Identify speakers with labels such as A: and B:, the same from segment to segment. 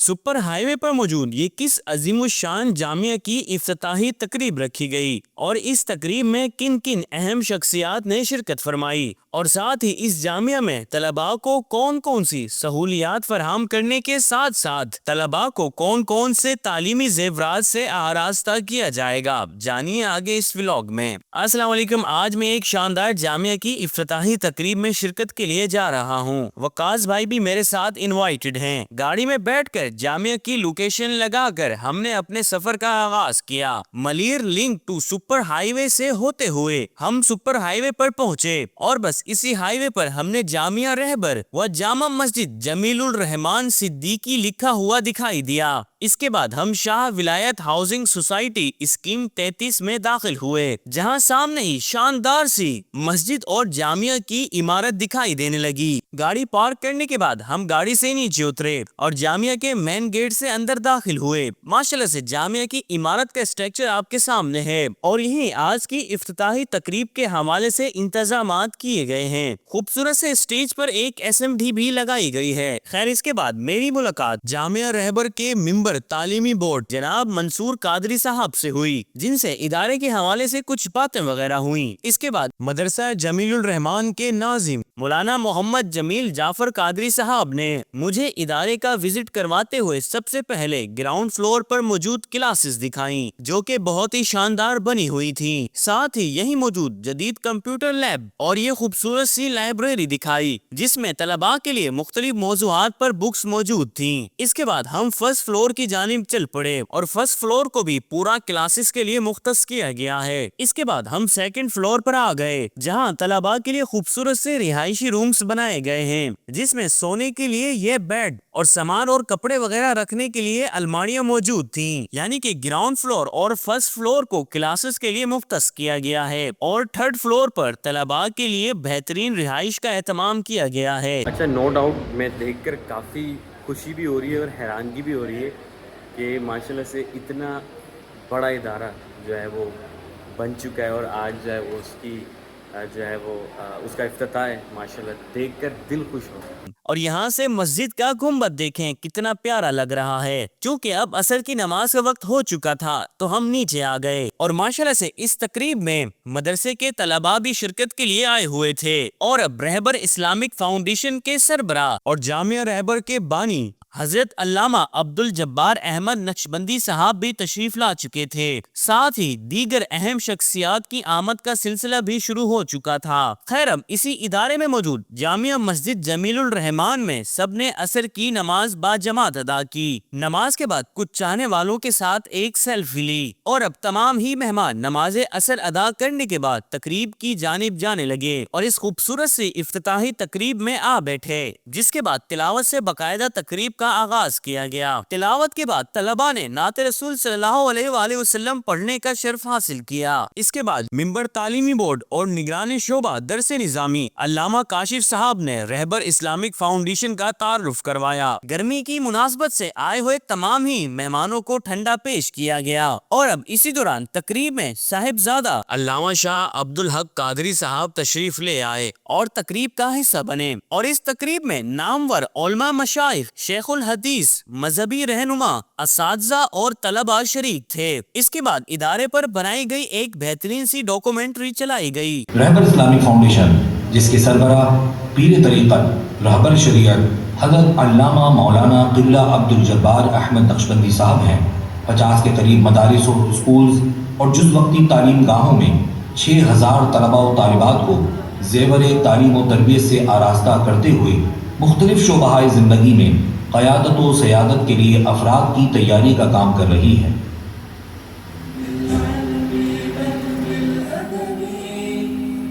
A: Super high وے پر موجود یہ کس عظیم الشان جامعہ کی افتتاحی تقریب رکھی گئی اور اس تقریب میں کن کن اہم شخصیات نے شرکت فرمائی، اور ساتھ ہی اس جامعہ میں طلباء کو کون کون سی سہولیات فراہم کرنے کے ساتھ ساتھ طلباء کو کون کون سے تعلیمی زیورات سے آراستہ کیا جائے گا، جانیے آگے اس ولاگ میں۔ السلام علیکم، آج میں ایک شاندار جامعہ کی افتتاحی تقریب میں شرکت کے لیے جا رہا ہوں۔ وقاص بھائی بھی میرے ساتھ انوائٹڈ ہیں۔ گاڑی میں بیٹھ کر جامعہ کی لوکیشن لگا کر ہم نے اپنے سفر کا آغاز کیا۔ Malir link to super highway سے ہوتے ہوئے ہم سپر ہائی وے پر پہنچے اور بس اسی ہائی وے پر ہم نے جامعہ رہبر و جامع مسجد جمیل الرحمان صدیقی لکھا ہوا دکھائی دیا۔ اس کے بعد ہم شاہ ولایت ہاؤسنگ سوسائٹی اسکیم 33 میں داخل ہوئے، جہاں سامنے ہی شاندار سی مسجد اور جامعہ کی عمارت دکھائی دینے لگی۔ گاڑی پارک کرنے کے بعد ہم گاڑی سے نیچے اترے اور جامعہ کے مین گیٹ سے اندر داخل ہوئے۔ ماشاءاللہ سے جامعہ کی عمارت کا اسٹرکچر آپ کے سامنے ہے اور یہی آج کی افتتاحی تقریب کے حوالے سے انتظامات کیے گئے ہیں۔ خوبصورت سے اسٹیج پر ایک SMD بھی لگائی گئی ہے۔ خیر، اس کے بعد میری ملاقات جامعہ رہبر کے ممبر تعلیمی بورڈ جناب منصور قادری صاحب سے ہوئی، جن سے ادارے کے حوالے سے کچھ باتیں وغیرہ ہوئیں۔ اس کے بعد مدرسہ جمیل الرحمان کے ناظم مولانا محمد جمیل جعفر قادری صاحب نے مجھے ادارے کا وزٹ کرواتے ہوئے سب سے پہلے گراؤنڈ فلور پر موجود کلاسز دکھائیں، جو کہ بہت ہی شاندار بنی ہوئی تھیں۔ ساتھ ہی یہی موجود جدید کمپیوٹر لیب اور یہ خوبصورت سی لائبریری دکھائی، جس میں طلباء کے لیے مختلف موضوعات پر بکس موجود تھیں۔ اس کے بعد ہم فرسٹ فلور کی جانب چل پڑے اور فرسٹ فلور کو بھی پورا کلاسز کے لیے مختص کیا گیا ہے۔ اس کے بعد ہم سیکنڈ فلور پر آ گئے، جہاں طلباء کے لیے خوبصورت سے رہائشی رومز بنائے گئے ہیں، جس میں سونے کے لیے یہ بیڈ اور سامان اور کپڑے وغیرہ رکھنے کے لیے الماریاں موجود تھیں۔ یعنی کہ گراؤنڈ فلور اور فرسٹ فلور کو کلاسز کے لیے مختص کیا گیا ہے اور تھرڈ فلور پر طلباء کے لیے بہترین رہائش کا اہتمام کیا گیا ہے۔
B: اچھا، نو ڈاؤٹ میں دیکھ کر کافی خوشی بھی ہو رہی ہے اور حیرانگی بھی ہو رہی ہے کہ ماشاءاللہ سے اتنا بڑا ادارہ جو ہے وہ بن چکا ہے اور آج جو ہے وہ اس کی جو ہے وہ اس کا افتتاح ہے۔ ماشاءاللہ دیکھ کر دل خوش ہو۔
A: اور یہاں سے مسجد کا گنبد دیکھیں کتنا پیارا لگ رہا ہے۔ چونکہ اب عصر کی نماز کا وقت ہو چکا تھا تو ہم نیچے آ گئے اور ماشاءاللہ سے اس تقریب میں مدرسے کے طلباء بھی شرکت کے لیے آئے ہوئے تھے، اور اب رہبر اسلامک فاؤنڈیشن کے سربراہ اور جامعہ رہبر کے بانی حضرت علامہ عبد الجبار احمد نقشبندی صاحب بھی تشریف لا چکے تھے۔ ساتھ ہی دیگر اہم شخصیات کی آمد کا سلسلہ بھی شروع ہو چکا تھا۔ خیر، اب اسی ادارے میں موجود جامعہ مسجد جمیل الرحمان میں سب نے عصر کی نماز با جماعت ادا کی۔ نماز کے بعد کچھ چاہنے والوں کے ساتھ ایک سیلفی لی اور اب تمام ہی مہمان نماز عصر ادا کرنے کے بعد تقریب کی جانب جانے لگے اور اس خوبصورت سی افتتاحی تقریب میں آ بیٹھے، جس کے بعد تلاوت سے باقاعدہ تقریب کا آغاز کیا گیا۔ تلاوت کے بعد طلباء نے نعت رسول صلی اللہ علیہ وآلہ وسلم پڑھنے کا شرف حاصل کیا۔ اس کے بعد ممبر تعلیمی بورڈ اور نگران شعبہ درس نظامی علامہ کاشف صاحب نے رہبر اسلامک فاؤنڈیشن کا تعارف کروایا۔ گرمی کی مناسبت سے آئے ہوئے تمام ہی مہمانوں کو ٹھنڈا پیش کیا گیا اور اب اسی دوران تقریب میں صاحبزادہ علامہ شاہ عبد الحق قادری صاحب تشریف لے آئے اور تقریب کا حصہ بنے، اور اس تقریب میں نامور علماء مشائخ، شیخ الحدیث، مذہبی رہنما، اساتذہ اور طلباء شریک تھے۔ اس کے بعد ادارے پر بنائی گئی ایک بہترین سی ڈاکومنٹری چلائی گئی۔
C: رہبر اسلامک فاؤنڈیشن، جس کے سربراہ پیر طریقت رہبر شریعت حضرت علامہ مولانا قبلہ عبد الجبار احمد نقشبندی صاحب ہیں، 50 کے قریب مدارس و اسکولز اور جز وقتی تعلیم گاہوں میں 6000 طلباء و طالبات کو زیور تعلیم و تربیت سے آراستہ کرتے ہوئے مختلف شعبہ زندگی میں قیادت و سیادت کے لیے افراد کی تیاری کا کام کر رہی ہے۔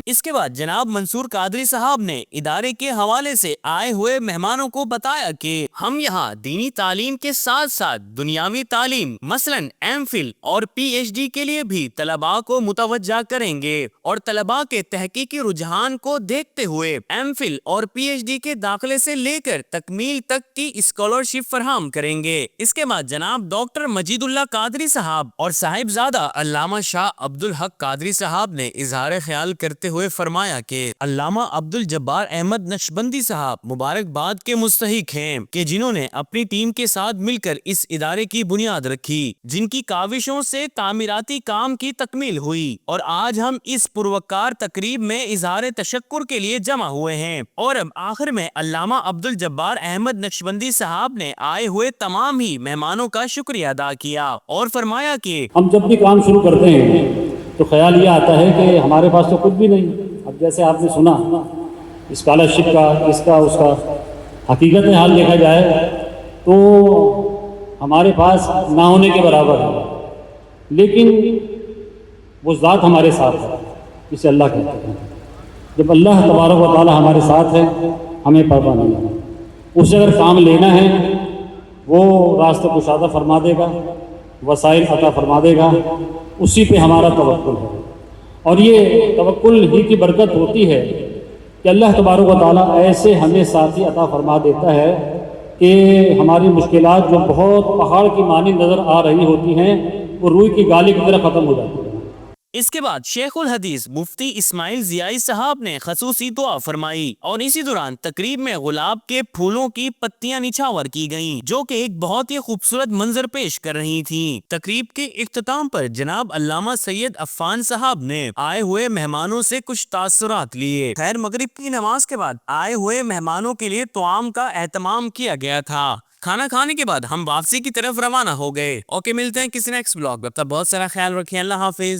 A: اس کے بعد جناب منصور قادری صاحب نے ادارے کے حوالے سے آئے ہوئے مہمانوں کو بتایا کہ ہم یہاں دینی تعلیم کے ساتھ ساتھ دنیاوی تعلیم مثلاً MPhil اور PhD کے لیے بھی طلباء کو متوجہ کریں گے، اور طلباء کے تحقیقی رجحان کو دیکھتے ہوئے MPhil اور PhD کے داخلے سے لے کر تکمیل تک کی اسکالرشپ فراہم کریں گے۔ اس کے بعد جناب ڈاکٹر مجید اللہ قادری صاحب اور صاحبزادہ علامہ شاہ عبد الحق قادری صاحب نے اظہار خیال کرتے ہوئے ہوئے فرمایا کہ علامہ عبد الجبار احمد نقشبندی صاحب مبارکباد کے مستحق ہیں کہ جنہوں نے اپنی ٹیم کے ساتھ مل کر اس ادارے کی بنیاد رکھی، جن کی کاوشوں سے تعمیراتی کام کی تکمیل ہوئی، اور آج ہم اس پروکار تقریب میں اظہار تشکر کے لیے جمع ہوئے ہیں۔ اور اب آخر میں علامہ عبد الجبار احمد نقشبندی صاحب نے آئے ہوئے تمام ہی مہمانوں کا شکریہ ادا کیا اور فرمایا کہ
D: ہم جب بھی کام شروع کرتے ہیں تو خیال یہ آتا ہے کہ ہمارے پاس تو کچھ بھی نہیں۔ اب جیسے آپ نے سنا اسکالرشپ کا، اس کا حقیقت میں حال دیکھا جائے تو ہمارے پاس نہ ہونے کے برابر ہے، لیکن وہ ذات ہمارے ساتھ ہے، اسے اللہ کہتے ہیں۔ جب اللہ تبارک و تعالی ہمارے ساتھ ہے ہمیں پرواہ نہیں ہے، اسے اگر کام لینا ہے وہ راستہ کشادہ فرما دے گا، وسائل عطا فرما دے گا، اسی پہ ہمارا توکل ہے۔ اور یہ توکل ہی کی برکت ہوتی ہے کہ اللہ تبارک و تعالیٰ ایسے ہمیں ساتھی عطا فرما دیتا ہے کہ ہماری مشکلات جو بہت پہاڑ کی مانند نظر آ رہی ہوتی ہیں وہ روئی کی گالی کی طرح ختم ہو جاتی ہیں۔
A: اس کے بعد شیخ الحدیث مفتی اسماعیل ضیائی صاحب نے خصوصی دعا فرمائی اور اسی دوران تقریب میں گلاب کے پھولوں کی پتیاں نچھاور کی گئیں جو کہ ایک بہت ہی خوبصورت منظر پیش کر رہی تھیں۔ تقریب کے اختتام پر جناب علامہ سید عفان صاحب نے آئے ہوئے مہمانوں سے کچھ تاثرات لیے۔ خیر مغرب کی نماز کے بعد آئے ہوئے مہمانوں کے لیے طعام کا اہتمام کیا گیا تھا۔ کھانا کھانے کے بعد ہم واپسی کی طرف روانہ ہو گئے۔ اوکے، ملتے ہیں کسی نیکسٹ بلاگ میں، تب بہت سارا خیال رکھیں۔ اللہ حافظ۔